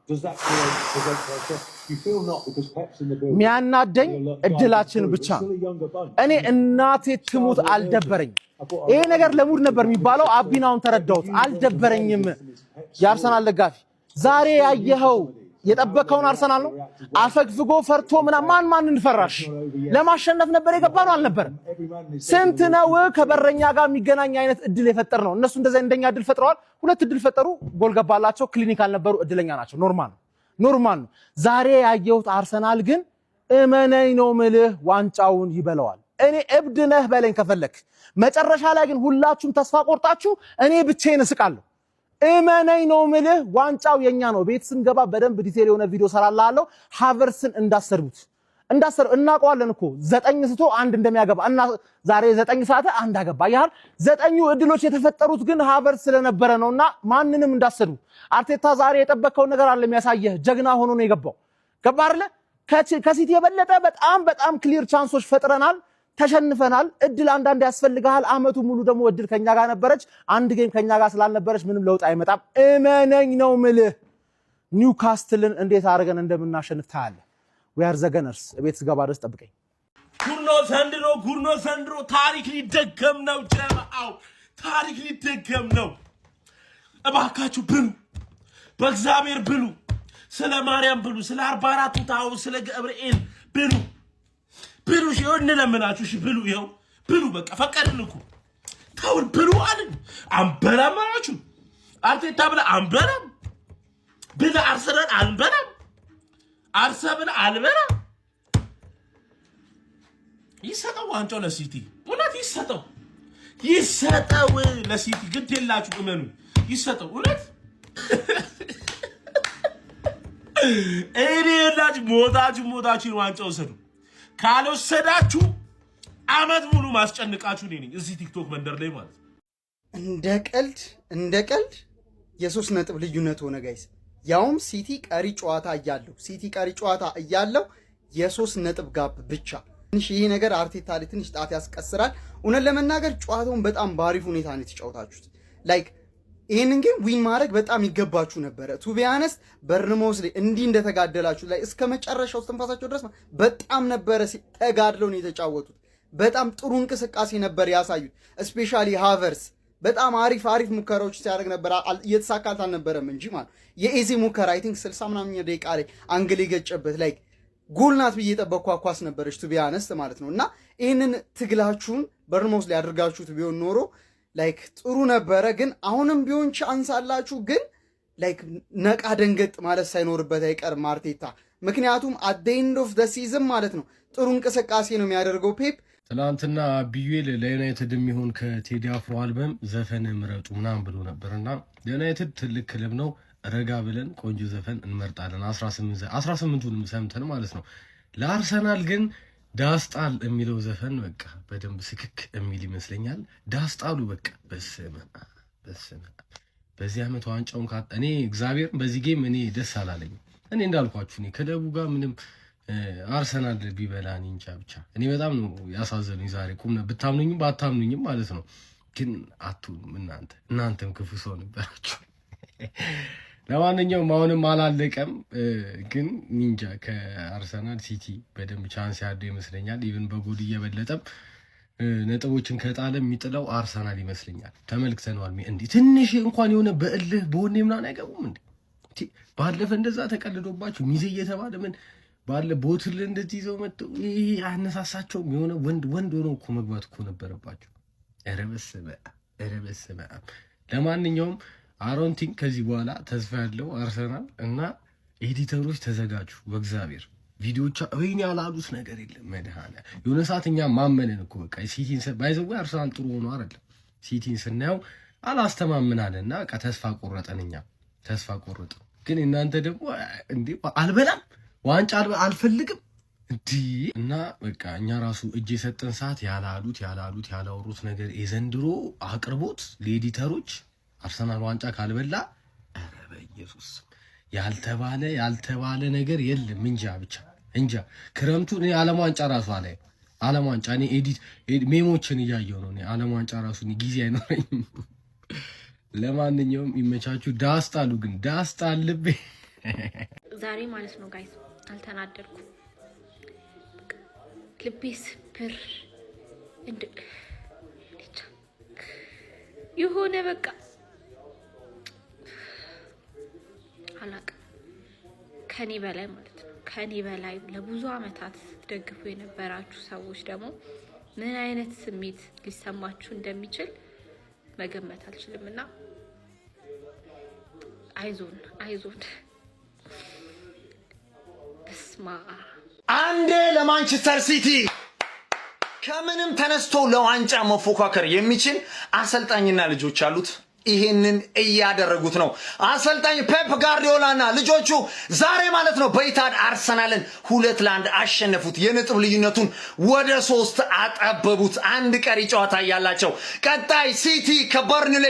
Does that create pressure? You feel not because Pep's in the building. ሚያናደኝ እድላችን ብቻ እኔ እናቴ ትሙት አልደበረኝ ይሄ ነገር ለሙድ ነበር የሚባለው አቢናውን ተረዳውት አልደበረኝም ያርሰናል ደጋፊ ዛሬ ያየኸው የጠበቀውን አርሰናል ነው አፈግፍጎ ፈርቶ ማን እንፈራሽ ለማሸነፍ ነበር የገባነው አልነበረም ስንት ነው ከበረኛ ጋር የሚገናኝ አይነት እድል የፈጠር ነው እነሱ እንደዛ እንደኛ እድል ፈጥረዋል ሁለት እድል ፈጠሩ ጎል ገባላቸው ክሊኒካል ነበሩ እድለኛ ናቸው ኖርማል ነው ዛሬ ያየሁት አርሰናል ግን እመነኝ ነው ምልህ ዋንጫውን ይበላዋል እኔ እብድ ነህ በለኝ ከፈለክ መጨረሻ ላይ ግን ሁላችሁም ተስፋ ቆርጣችሁ እኔ ብቻዬን እስቃለሁ እመነኝ ነው ምልህ ዋንጫው የኛ ነው ቤት ስንገባ በደንብ ዲቴል የሆነ ቪዲዮ ሰራላለሁ ሃቨርስን እንዳሰርቡት እናቀዋለን እኮ 9 ስቶ አንድ እንደሚያገባ እና ዛሬ 9 ሰዓት አንድ አገባ ያህል 9 እድሎች የተፈጠሩት ግን ሃቨርስ ስለነበረ ነውና ማንንም እንዳሰዱ አርቴታ ዛሬ የጠበቀው ነገር አለ የሚያሳየህ ጀግና ሆኖ ነው የገባው ገባ አይደለ ከሲቲ የበለጠ በጣም ክሊር ቻንሶች ፈጥረናል ተሸንፈናል እድል አንዳንድ ያስፈልጋል አመቱ ሙሉ ደግሞ እድል ከኛ ጋር ነበረች አንድ ጌም ከኛ ጋር ስላልነበረች ምንም ለውጥ አይመጣም እመነኝ ነው ምልህ ኒውካስትልን እንዴት አድርገን እንደምናሸንፍ ታያለህ we are the gunners ቤት ስገባ ድረስ ጠብቀኝ ጉርኖ ሰንድሮ ታሪክ ሊደገም ነው ጀማአው ታሪክ ሊደገም ነው እባካችሁ ብሉ በእግዚአብሔር ብሉ ስለ ማርያም ብሉ ስለ 44 ታው ስለ ገብርኤል ብሉ ይሁን ለምናችሁ እሺ ብሉ ይኸው ብሉ በቃ ፈቀድልኩ ታውል ብሉ አልን አንበላማችሁ አርቴታ ብለ አንበላም ብለ አርሰናል አንበላም አርሰናል አልበላ ይሰጠው ዋንጫው ለሲቲ እውነት ይሰጠው ለሲቲ ግድ የላችሁ እመኑ ይሰጠው እውነት እኔ የላችሁ ሞታችሁ ዋንጫው ሰዱ ካልወሰዳችሁ አመት ሙሉ ማስጨንቃችሁ ነኝ እዚህ ቲክቶክ መንደር ላይ ማለት እንደ ቀልድ የ3 ነጥብ ልዩነት ሆነ ጋይስ ያውም ሲቲ ቀሪ ጨዋታ እያለው የ3 ነጥብ ጋፕ ብቻ ትንሽ ይሄ ነገር አርቴታ ላይ ትንሽ ጣት ያስቀስራል እውነት ለመናገር ጨዋታውን በጣም ባሪፍ ሁኔታ ነው የተጫወታችሁት ላይክ ይሄንን ግን ዊን ማድረግ በጣም ይገባችሁ ነበር ቱ ቢ አነስት በርንሞዝ ላይ እንዲህ እንደተጋደላችሁ ላይ እስከ መጨረሻው ተንፋሳቸው ድረስ በጣም ነበር ተጋድለው ነው የተጫወቱት በጣም ጥሩ እንቅስቃሴ ነበር ያሳዩት ስፔሻሊ ሃቨርስ በጣም አሪፍ ሙከራዎች ሲያደርግ ነበር እየተሳካልት አልነበረም እንጂ ማለት የኤዚ ሙከራ አይ ቲንክ 60 ምናምን ደቂቃ ላይ አንግል የገጨበት ላይ ጎል ናት ብዬ ጠበቅኳ ኳስ ነበረች ቱ ቢ አነስት ማለት ነውና ይሄንን ትግላችሁን በርንሞዝ ላይ አድርጋችሁት ቢሆን ኖሮ ላይክ ጥሩ ነበረ ግን አሁንም ቢሆን ቻንስ አላችሁ ግን ላይክ ነቃ ደንገጥ ማለት ሳይኖርበት አይቀርም አርቴታ ምክንያቱም at the end of the season ማለት ነው ጥሩ እንቅስቃሴ ነው የሚያደርገው ፔፕ ትናንትና ቢዩኤል ለዩናይትድ የሚሆን ከቴዲ አፍሮ አልበም ዘፈን ምረጡ ምናምን ብሎ ነበርና ዩናይትድ ትልቅ ክለብ ነው ረጋ ብለን ቆንጆ ዘፈን እንመርጣለን 18ቱንም ሰምተን ማለት ነው ለአርሰናል ግን ዳስጣል የሚለው ዘፈን በቃ በደንብ ስክክ የሚል ይመስለኛል ዳስጣሉ በቃ በስመ በዚህ አመት ዋንጫውን እኔ እግዚአብሔር በዚህ ጌም እኔ ደስ አላለኝ እኔ እንዳልኳችሁ እኔ ክለቡ ጋር ምንም አርሰናል ቢበላን እንጃ ብቻ እኔ በጣም ነው ያሳዘኑኝ ዛሬ ብታምኑኝም ባታምኑኝም ማለት ነው ግን አትሁኑ እናንተም ክፉ ሰው ነበራችሁ ለማንኛውም አሁንም አላለቀም ግን ኒንጃ ከአርሰናል ሲቲ በደንብ ቻንስ ያለው ይመስለኛል ኢቭን በጎል እየበለጠም ነጥቦችን ከጣለ የሚጥለው አርሰናል ይመስለኛል ተመልክተናል እንዴ ትንሽ እንኳን የሆነ በእልህ በወኔ ምናምን አይገቡም እንዴ ባለፈ እንደዛ ተቀልዶባችሁ ሚዜ እየተባለ ምን ባለ ቦትል እንደዚህ ይዘው መጡ ይሄ አነሳሳቸው የሆነ ወንድ ሆኖ እኮ መግባት እኮ ነበረባችሁ ረበሰበ ለማንኛውም አሮንቲን ከዚህ በኋላ ተስፋ ያለው አርሰናል እና ኤዲተሮች ተዘጋጁ በእግዚአብሔር ቪዲዮዎች ወይኔ ያላሉት ነገር የለም መድሃና የሆነ ሰዓትኛ ማመነን እኮ በቃ ሲቲን ባይዘው አርሰናል ጥሩ ሆኖ አይደለም ሲቲን ስናየው አላስተማምናለና በቃ ተስፋ ቆረጠ ግን እናንተ ደግሞ እንዴ አልበላም ዋንጫ አልፈልግም እንዴ እና በቃ እኛ ራሱ እጅ የሰጠን ሰዓት ያላወሩት ነገር የዘንድሮ አቅርቦት ለኤዲተሮች አርሰናል ዋንጫ ካልበላ አረ በኢየሱስ ያልተባለ ነገር የለም እንጃ ክረምቱ እኔ ዓለም ዋንጫ ራሱ ዓለም ዋንጫ እኔ ኤዲት ሜሞችን እያየሁ ነው እኔ ዓለም ዋንጫ ራሱ ጊዜ አይኖረኝም ለማንኛውም ይመቻችሁ ዳስጣሉ ግን ዳስጣል ልቤ ዛሬ ማለት ነው ጋይስ አልተናደድኩም። ልቤስ ብር የሆነ በቃ አላቅም ከኔ በላይ ማለት ነው ከኔ በላይ ለብዙ አመታት ደግፉ የነበራችሁ ሰዎች ደግሞ ምን አይነት ስሜት ሊሰማችሁ እንደሚችል መገመት አልችልምና አይዞን በስማ አንዴ ለማንቸስተር ሲቲ ከምንም ተነስቶ ለዋንጫ መፎካከር የሚችል አሰልጣኝና ልጆች አሉት። ይሄንን እያደረጉት ነው አሰልጣኝ ፔፕ ጋርዲዮላና ልጆቹ ዛሬ ማለት ነው በኢታድ አርሰናልን 2-1 አሸነፉት። የነጥብ ልዩነቱን ወደ 3 አጠበቡት። አንድ ቀሪ ጨዋታ ያላቸው ቀጣይ ሲቲ ከበርንሌ፣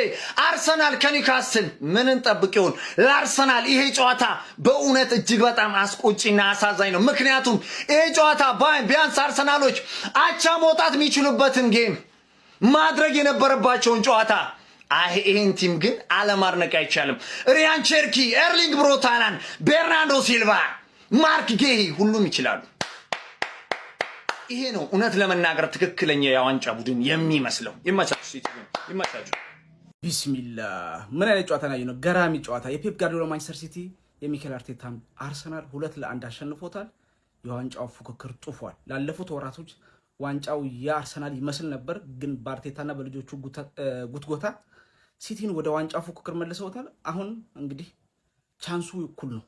አርሰናል ከኒውካስል ምን እንጠብቅ ይሆን? ለአርሰናል ይሄ ጨዋታ በእውነት እጅግ በጣም አስቆጪና አሳዛኝ ነው። ምክንያቱም ይሄ ጨዋታ ቢያንስ አርሰናሎች አቻ መውጣት የሚችሉበትን ጌም ማድረግ የነበረባቸውን ጨዋታ ይሄን ቲም ግን አለማድነቅ አይቻልም። ሪያን ቸርኪ፣ ኤርሊንግ ብሮት ሃላንድ፣ ቤርናርዶ ሲልቫ፣ ማርክ ጌሂ ሁሉም ይችላሉ። ይሄ ነው እውነት ለመናገር ትክክለኛ የዋንጫ ቡድን የሚመስለው። ይመቻችሁ ሲቲ ይመቻችሁ። ቢስሚላህ ምን አይነት ጨዋታ ነው? ገራሚ ጨዋታ። የፔፕ ጋርዲዮላ ማንቸስተር ሲቲ የሚኬል አርቴታን አርሰናል 2-1 አሸንፎታል። የዋንጫው ፉክክር ጡፏል። ላለፉት ወራቶች ዋንጫው የአርሰናል ይመስል ነበር፣ ግን በአርቴታና በልጆቹ ጉትጎታ ሲቲን ወደ ዋንጫ ፉክክር መልሰውታል። አሁን እንግዲህ ቻንሱ እኩል ነው።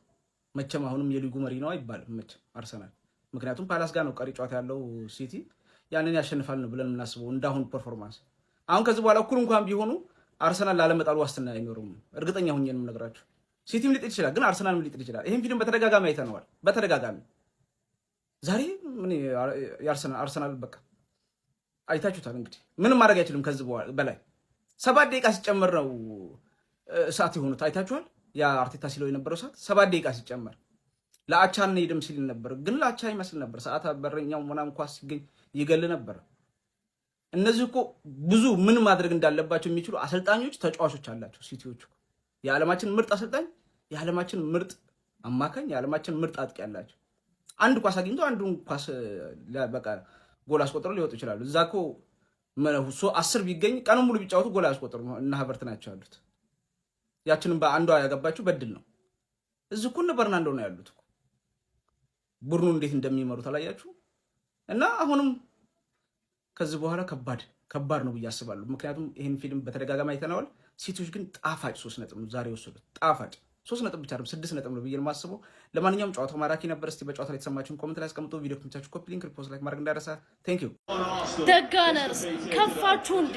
መቼም አሁንም የሊጉ መሪ ነው አይባልም መቼም አርሰናል፣ ምክንያቱም ፓላስ ጋር ነው ቀሪ ጨዋታ ያለው። ሲቲ ያንን ያሸንፋል ነው ብለን የምናስበው እንዳሁን ፐርፎርማንስ። አሁን ከዚህ በኋላ እኩል እንኳን ቢሆኑ አርሰናል ላለመጣሉ ዋስትና አይኖርም። እርግጠኛ ሆኜ ነው የምነግራችሁ። ሲቲም ሊጥል ይችላል፣ ግን አርሰናልም ሊጥል ይችላል። ይሄን ፊልም በተደጋጋሚ አይተነዋል። በተደጋጋሚ ዛሬ ምን አርሰናል በቃ አይታችሁታል። እንግዲህ ምንም ማድረግ አይችልም ከዚህ በላይ 7 ደቂቃ ሲጨመር ነው ሰዓት የሆኑት አይታችኋል። ያ አርቴታ ሲለው የነበረው ሰዓት 7 ደቂቃ ሲጨመር ለአቻ እንሄድም ሲል ነበር፣ ግን ለአቻ ይመስል ነበር። ሰዓት በረኛው ምናምን ኳስ ሲገኝ ይገል ነበር። እነዚህ እኮ ብዙ ምን ማድረግ እንዳለባቸው የሚችሉ አሰልጣኞች፣ ተጫዋቾች አላቸው ሲቲዎች። የዓለማችን ምርጥ አሰልጣኝ፣ የዓለማችን ምርጥ አማካኝ፣ የዓለማችን ምርጥ አጥቂ አላቸው። አንድ ኳስ አግኝቶ አንዱን ኳስ በቃ ጎል አስቆጥረው ሊወጡ ይችላሉ። እዛ እኮ 10 ቢገኝ ቀኑን ሙሉ ቢጫወቱ ጎል አያስቆጥሩ እና ሀቨርት ናቸው ያሉት። ያችንም በአንዷ ያገባችሁ በድል ነው። እዚህ እኮ እነ በርናንዶ ነው ያሉት። ቡድኑ እንዴት እንደሚመሩ ታላያችሁ። እና አሁንም ከዚህ በኋላ ከባድ ነው ብዬ አስባለሁ። ምክንያቱም ይህን ፊልም በተደጋጋሚ አይተናል። ሲቲዎች ግን ጣፋጭ 3 ነጥብ ነው ዛሬ ወሰዱት። ጣፋጭ 3 ነጥብ ብቻ አይደለም 6 ነጥብ ነው ብዬ የማስበው። ለማንኛውም ጨዋታው ማራኪ ነበር። እስቲ በጨዋታው ላይ የተሰማችሁን ኮሜንት ላይ አስቀምጡ። ቪዲዮ ከምታችሁ ኮፒ ሊንክ፣ ሪፖስት፣ ላይክ ማድረግ እንዳይረሳ። ቴንክ ዩ። ደጋነርስ ከፋችሁ እንዴ?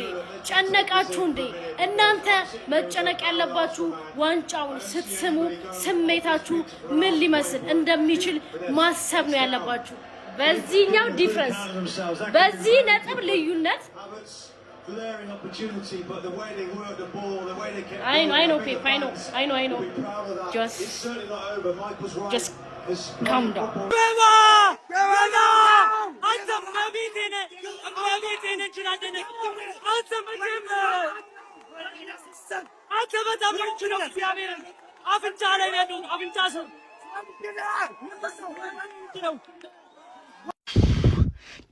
ጨነቃችሁ እንዴ? እናንተ መጨነቅ ያለባችሁ ዋንጫውን ስትስሙ ስሜታችሁ ምን ሊመስል እንደሚችል ማሰብ ነው ያለባችሁ። በዚህኛው ዲፍረንስ በዚህ ነጥብ ልዩነት I know, Pep. I know. Just calm down.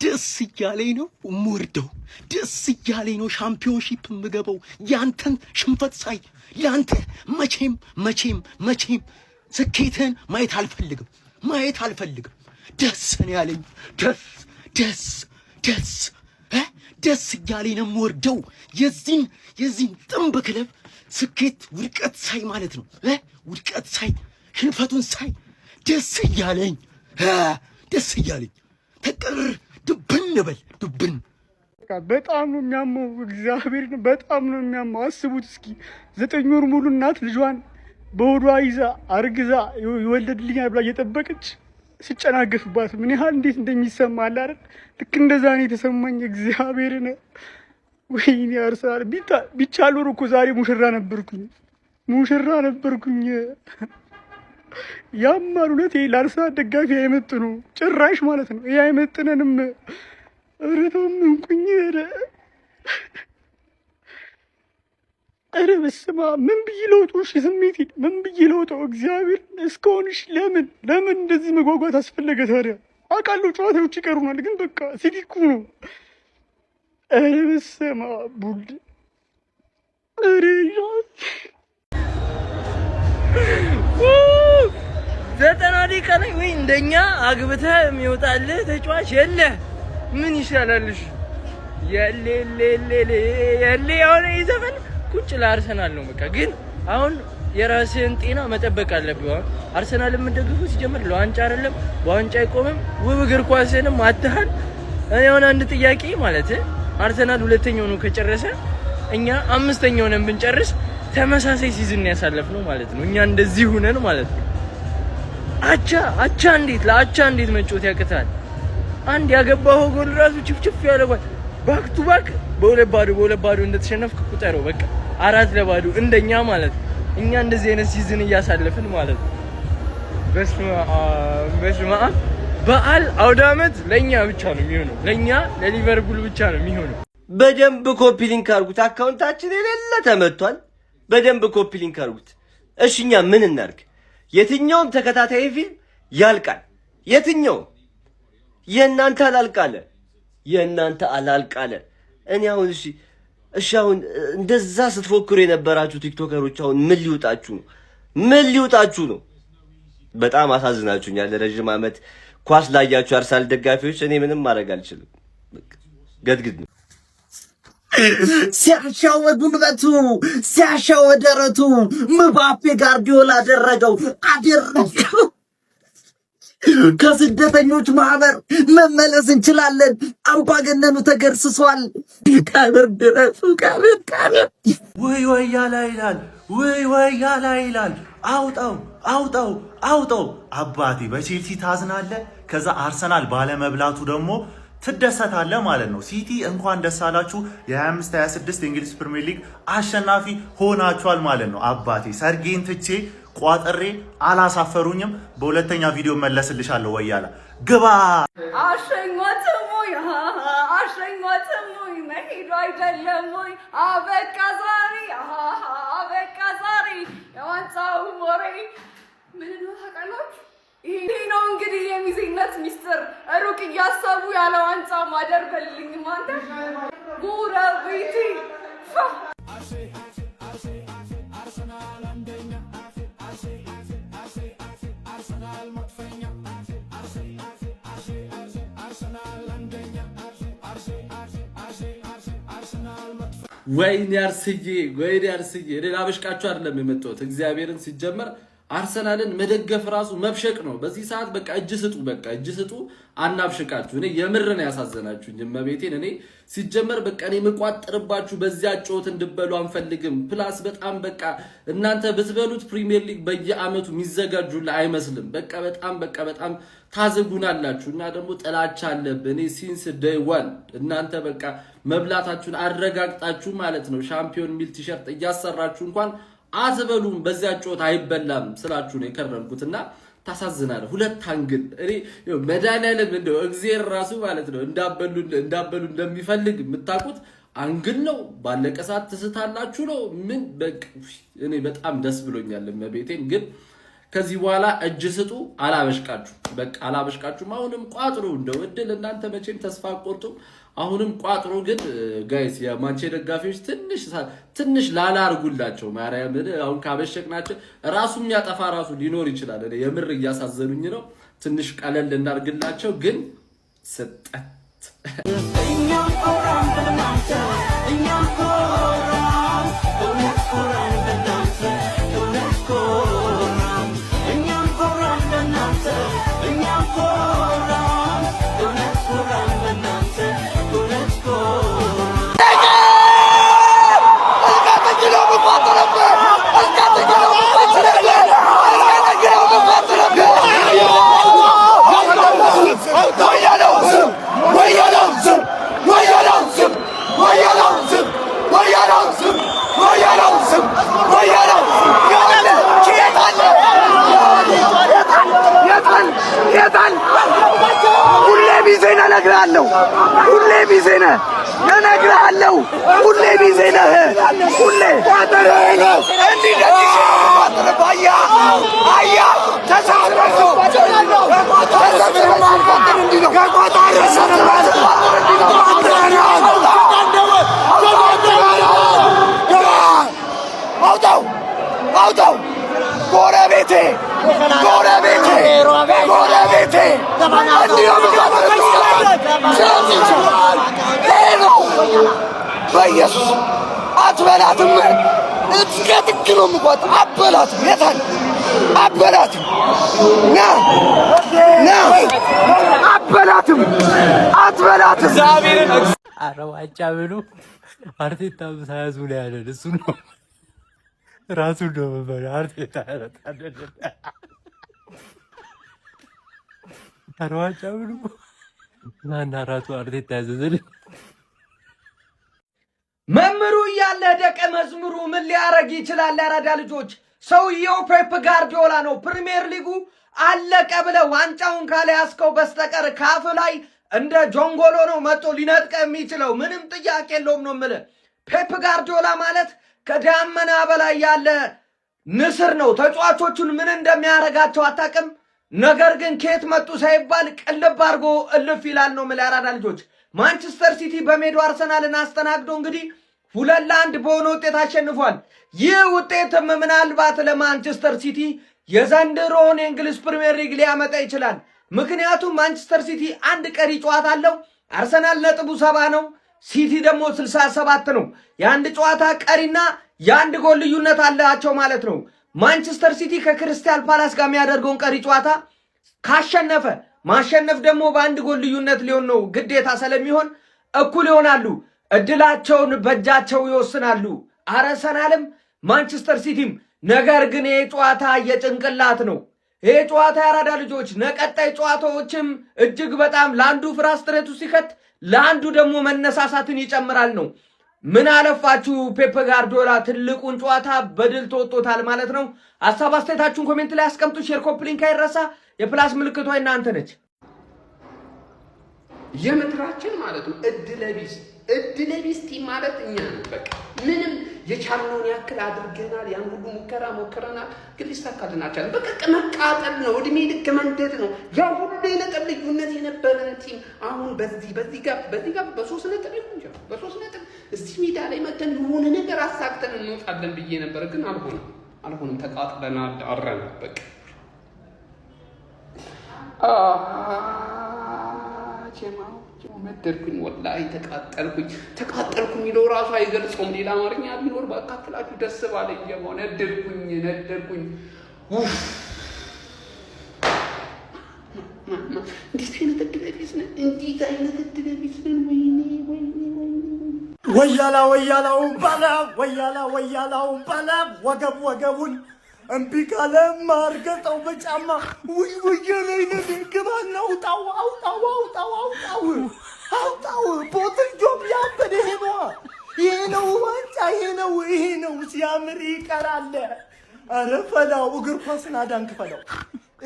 ደስ እያለኝ ነው የምወርደው፣ ደስ እያለኝ ነው ሻምፒዮንሺፕ የምገባው። ያንተን ሽንፈት ሳይ ያንተ መቼም ስኬትህን ማየት አልፈልግም። ደስ ነው ያለኝ። ደስ እያለኝ ነው የምወርደው። የዚህን ጥንብ ክለብ ስኬት ውድቀት ሳይ ማለት ነው፣ ውድቀት ሳይ ሽንፈቱን ሳይ ደስ እያለኝ ተቀር ድብን በጣም ነው የሚያመው። እግዚአብሔር በጣም ነው የሚያመው። አስቡት እስኪ 9 ወር ሙሉ እናት ልጇን በሆዷ ይዛ አርግዛ ይወለድልኛል ብላ እየጠበቀች ሲጨናገፍባት ምን ያህል እንዴት እንደሚሰማ አለ አይደል? ልክ እንደዛ ነው የተሰማኝ። እግዚአብሔርን ወይኔ አርሰናል ቢቻል ኖሮ እኮ ዛሬ ሙሽራ ነበርኩኝ። ያማል እውነት። ይሄ ለአርሰናል ደጋፊ አይመጥኑ ጭራሽ ማለት ነው። ይሄ አይመጥነንም። እረተው ምንቁኝ ኧረ በስመ አብ ምን ብዬ ለውጠው? እሺ ስሜቴን ምን ብዬ ለውጠው? እግዚአብሔር እስካሁን እሺ ለምን እንደዚህ መጓጓት አስፈለገ ታዲያ? አውቃለሁ ጨዋታዎች ይቀሩናል፣ ግን በቃ ሲቲ እኮ ነው። ኧረ በስመ አብ ቡልድ ኧረ ዘጠና ደቂቃ ላይ ወይ እንደኛ አግብተህ የሚወጣልህ ተጫዋች የለህ። ምን ይሻላልሽ? የለ አሁን ይዘፈን ቁጭ ለአርሰናል ነው በቃ። ግን አሁን የራስህን ጤና መጠበቅ አለብህ። አርሰናል የምትደግፉ ሲጀምር ለዋንጫ አይደለም፣ በዋንጫ አይቆምም። ውብ እግር ኳስንም አትሃል። እኔ አሁን አንድ ጥያቄ ማለት አርሰናል ሁለተኛው ነው ከጨረሰ፣ እኛ አምስተኛው ነን ብንጨርስ ተመሳሳይ ሲዝን ያሳለፍነው ማለት ነው። እኛ እንደዚህ ሆነን ማለት ነው። አቻ እንዴት መጫወት ያቅታል? አንድ ያገባው ጎል ራሱ ችፍችፍ ያለባት ባክ ቱ ባክ በሁለት ባዶ እንደተሸነፍክ ቁጠረው። በቃ 4-2 እንደኛ ማለት ነው። እኛ እንደዚህ አይነት ሲዝን እያሳለፍን ማለት ነው። በስመ አብ በዓል አውደ ዓመት ለኛ ብቻ ነው የሚሆነው። ለኛ ለሊቨርፑል ብቻ ነው የሚሆነው። በደንብ ኮፒ ሊንክ አድርጉት። አካውንታችን የሌለ ተመቷል። በደንብ ኮፒ ሊንክ አድርጉት። እሺ እኛ ምን እናርግ? የትኛውም ተከታታይ ፊልም ያልቃል። የትኛውም የእናንተ አላልቃለ። እኔ አሁን እሺ አሁን እንደዛ ስትፎክሩ የነበራችሁ ቲክቶከሮች አሁን ምን ሊውጣችሁ ነው? በጣም አሳዝናችሁኛል። ረጅም ዓመት ኳስ ላያችሁ አርሰናል ደጋፊዎች፣ እኔ ምንም ማድረግ አልችልም። ገድግድ ነው። ሲያሻው በጉልበቱ ሲያሻው በደረቱ ምባፔ ጋርዲዮላ አደረገው። ከስደተኞች ማህበር መመለስ እንችላለን። አምባገነኑ ተገርስሷል። ቀብር ድረሱ ቀብር ወይ ያላ ይላል። አውጣው አባቴ። በቼልሲ ታዝናለ፣ ከዛ አርሰናል ባለመብላቱ ደግሞ ትደሰታለ ማለት ነው። ሲቲ እንኳን ደስ አላችሁ፣ የ25-26 የእንግሊዝ ፕሪሚየር ሊግ አሸናፊ ሆናችኋል ማለት ነው። አባቴ ሰርጌን ትቼ ቋጥሬ አላሳፈሩኝም። በሁለተኛ ቪዲዮ መለስልሻለሁ። ወያላ ግባ አሸኛትሞይ መሄዱ አይደለም ወይ? አበቃ ዛሬ የዋንጫው ሞሬ ምን ነው ታውቃላችሁ? ይሄ ነው እንግዲህ የሚዜነት ሚስጥር። ሩቅ እያሰቡ ያለ ዋንጫ ማደር በልልኝ ማንተ ጉረቤቴ ወይኔ አርስዬ እኔ ላበሽቃችሁ አይደለም የመጣሁት። እግዚአብሔርን ሲጀመር አርሰናልን መደገፍ ራሱ መብሸቅ ነው። በዚህ ሰዓት በቃ እጅ ስጡ፣ አናብሽቃችሁ። እኔ የምርን ያሳዘናችሁኝ እመቤቴን። እኔ ሲጀመር በቃ እኔ የምቋጥርባችሁ በዚያ ጮት እንድበሉ አንፈልግም። ፕላስ በጣም በቃ እናንተ ብትበሉት ፕሪሚየር ሊግ በየአመቱ የሚዘጋጁላ አይመስልም። በጣም ታዘጉናላችሁ እና ደግሞ ጥላቻ አለብን። እኔ ሲንስ ዴይ ዋን እናንተ በቃ መብላታችሁን አረጋግጣችሁ ማለት ነው ሻምፒዮን ሚል ቲሸርት እያሰራችሁ እንኳን አትበሉም። በዚያ ጮት አይበላም ስላችሁ ነው የከረምኩትና ታሳዝናለ። ሁለት አንግል እኔ መድኃኒዓለም እንደው እግዚአብሔር ራሱ ማለት ነው እንዳበሉ እንደሚፈልግ የምታውቁት አንግል ነው። ባለቀ ሰዓት ትስታላችሁ ነው ምን በቃ እኔ በጣም ደስ ብሎኛል መቤቴን። ግን ከዚህ በኋላ እጅ ስጡ፣ አላበሽቃችሁም። አሁንም ቋጥሩ፣ እንደው እድል እናንተ መቼም ተስፋ አትቆርጡም። አሁንም ቋጥሩ። ግን ጋይስ የማንቼ ደጋፊዎች ትንሽ ላላ አርጉላቸው ማርያም። አሁን ካበሸቅናቸው ራሱም ያጠፋ ራሱ ሊኖር ይችላል። እኔ የምር እያሳዘኑኝ ነው። ትንሽ ቀለል እናርግላቸው። ግን ስጠት Why you እነግርሃለሁ ሁሌ ቢዜ ነህ እነግርሃለሁ ሁሌ ቢዜ ነህ ሁሌ እንዲህ ደግሼ ባያ አያ ተሳስረን እንዲህ ነው ከቆጣሪ አውጣው አውጣው ጎረቤቴ ጎረቤቴ ጎረቤቴ እንዲህ ነው በኢየሱስ አትበላትም እስከ ጥግ ነው የምቆጥ አትበላትም የታል አትበላትም ና ና አትበላትም አትበላትም ኧረ ዋንጫ ብሉ አርቴታ ሳያዙ ላይ ያለን እሱ ነው ራሱ ነው በበረ አርቴታ ያረታደደ ኧረ ዋንጫ ብሉ ናና ራሱ አርቴታ ያዘዘል መምሩ እያለ ደቀ መዝሙሩ ምን ሊያረግ ይችላል? ያራዳ ልጆች ሰውየው ፔፕ ጋርዲዮላ ነው። ፕሪሚየር ሊጉ አለቀ ብለህ ዋንጫውን ካልያዝከው በስተቀር ካፍ ላይ እንደ ጆንጎሎ ነው መጥቶ ሊነጥቀ የሚችለው ምንም ጥያቄ የለውም ነው የምልህ። ፔፕ ጋርዲዮላ ማለት ከዳመና በላይ ያለ ንስር ነው። ተጫዋቾቹን ምን እንደሚያረጋቸው አታውቅም። ነገር ግን ከየት መጡ ሳይባል ቅልብ አድርጎ እልፍ ይላል ነው የምልህ ያራዳ ልጆች። ማንቸስተር ሲቲ በሜዳው አርሰናልን አስተናግዶ እንግዲህ 2-1 በሆነ ውጤት አሸንፏል። ይህ ውጤትም ምናልባት ለማንቸስተር ሲቲ የዘንድሮውን የእንግሊዝ ፕሪሚየር ሊግ ሊያመጣ ይችላል። ምክንያቱም ማንቸስተር ሲቲ አንድ ቀሪ ጨዋታ አለው። አርሰናል ነጥቡ 70 ነው፣ ሲቲ ደግሞ 67 ነው። የአንድ ጨዋታ ቀሪና የአንድ ጎል ልዩነት አላቸው ማለት ነው። ማንቸስተር ሲቲ ከክሪስታል ፓላስ ጋር የሚያደርገውን ቀሪ ጨዋታ ካሸነፈ ማሸነፍ ደግሞ በአንድ ጎል ልዩነት ሊሆን ነው ግዴታ ስለሚሆን እኩል ይሆናሉ። እድላቸውን በእጃቸው ይወስናሉ አርሰናልም ማንቸስተር ሲቲም። ነገር ግን ይሄ ጨዋታ የጭንቅላት ነው። ይሄ ጨዋታ ያራዳ ልጆች ነቀጣይ ጨዋታዎችም እጅግ በጣም ለአንዱ ፍራስትሬቱ ሲከት ለአንዱ ደግሞ መነሳሳትን ይጨምራል ነው። ምን አለፋችሁ ፔፕ ጋርዲዮላ ትልቁን ጨዋታ በድል ተወጥቶታል ማለት ነው። ሀሳብ አስተያየታችሁን ኮሜንት ላይ አስቀምጡ። ሼር ኮፒ ሊንክ አይረሳ። የፕላስ ምልክቷ እናንተ ነች። የምድራችን ማለት ነው እድለቢስ ቲም ማለት እኛ ነው። በቃ ምንም የቻልነውን ያክል አድርገናል። ያን ሁሉ ሙከራ ሞክረናል፣ ግን ሊሳካልን አልቻለም። በቃ መቃጠል ነው፣ እድሜ ልክ መንደድ ነው። ያ ሁሉ የነጥብ ልዩነት የነበረን ቲም አሁን በዚህ ጋር በ3 ነጥብ ይሁን እንጂ በ3 ነጥብ እዚህ ሜዳ ላይ መተን የሆነ ነገር አሳክተን እንወጣለን ብዬ ነበር፣ ግን አልሆነም። ተቃጥለናል፣ አረናል። በቃ ጀማው መደርኩኝ፣ ወላሂ ተቃጠልኩኝ የሚለው ራሱ አይገልጸውም። ሌላ አማርኛ ቢኖር ባካፍላችሁ ደስ ባለኝ። ጀማው ነደርኩኝ። እንዴት አይነት እድለቢስ ነን! ወያላውን ባላ ወገቡን እምቢ ካለ ማርገጠው በጫማ ውይ ግባና አውጣው ቦትል ጆብ ያበደ ይሄ ነው ዋንጫ ይሄ ነው ሲያምር ይቀራል። ኧረ ፈላው እግር ኳስን አዳንክ ፈላው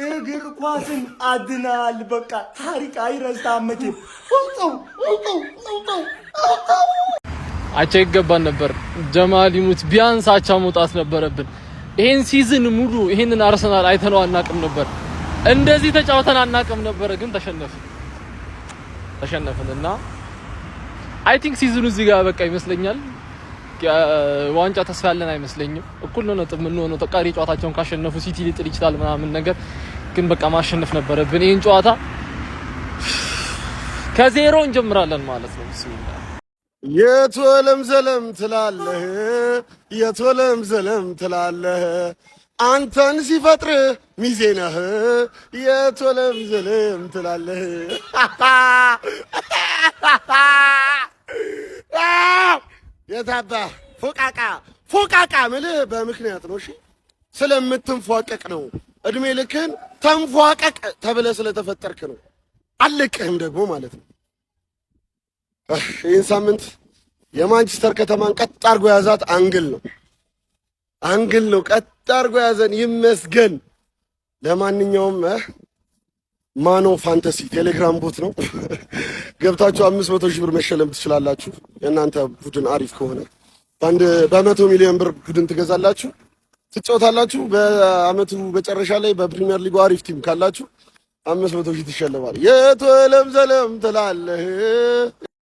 እግር ኳስን አድናል። በቃ ታሪክ አይረሳም መቼም። አውጣው አቻ ይገባን ነበር። ጀማል ይሙት ቢያንስ አቻ መውጣት ነበረብን። ይሄን ሲዝን ሙሉ ይሄንን አርሰናል አይተነው አናቅም ነበር። እንደዚህ ተጫውተን አናቅም ነበር። ግን ተሸነፍንና አይ ቲንክ ሲዝኑ እዚህ ጋር በቃ ይመስለኛል። ዋንጫ ተስፋ ያለን አይመስለኝም። እኩል ነው ነጥብ ምን ሆኖ ተቃሪ ጨዋታቸውን ካሸነፉ ሲቲ ሊጥል ይችላል ምናምን ነገር፣ ግን በቃ ማሸነፍ ነበረብን። ይሄን ጨዋታ ከዜሮ እንጀምራለን ማለት ነው። ቢስሚላህ የቶለም ዘለም ትላለህ አንተን ሲፈጥርህ ሚዜ ነህ። የቶለም ዘለም ትላለህ የታባ ፎቃቃ ምልህ በምክንያት ነው። እሺ ስለምትንፏቀቅ ነው። እድሜ ልክን ተንፏቀቅ ተብለህ ስለተፈጠርክ ነው። አለቅህም ደግሞ ማለት ነው። ይህን ሳምንት የማንቸስተር ከተማን ቀጥ አድርጎ ያዛት አንግል ነው። ቀጥ አድርጎ ያዘን ይመስገን። ለማንኛውም ማኖ ፋንታሲ ቴሌግራም ቦት ነው። ገብታችሁ 500 ሺህ ብር መሸለም ትችላላችሁ። የእናንተ ቡድን አሪፍ ከሆነ በ100 ሚሊዮን ብር ቡድን ትገዛላችሁ፣ ትጫወታላችሁ። በአመቱ መጨረሻ ላይ በፕሪሚየር ሊጉ አሪፍ ቲም ካላችሁ 500 ሺህ ትሸለማል። የቶለም ዘለም ትላለህ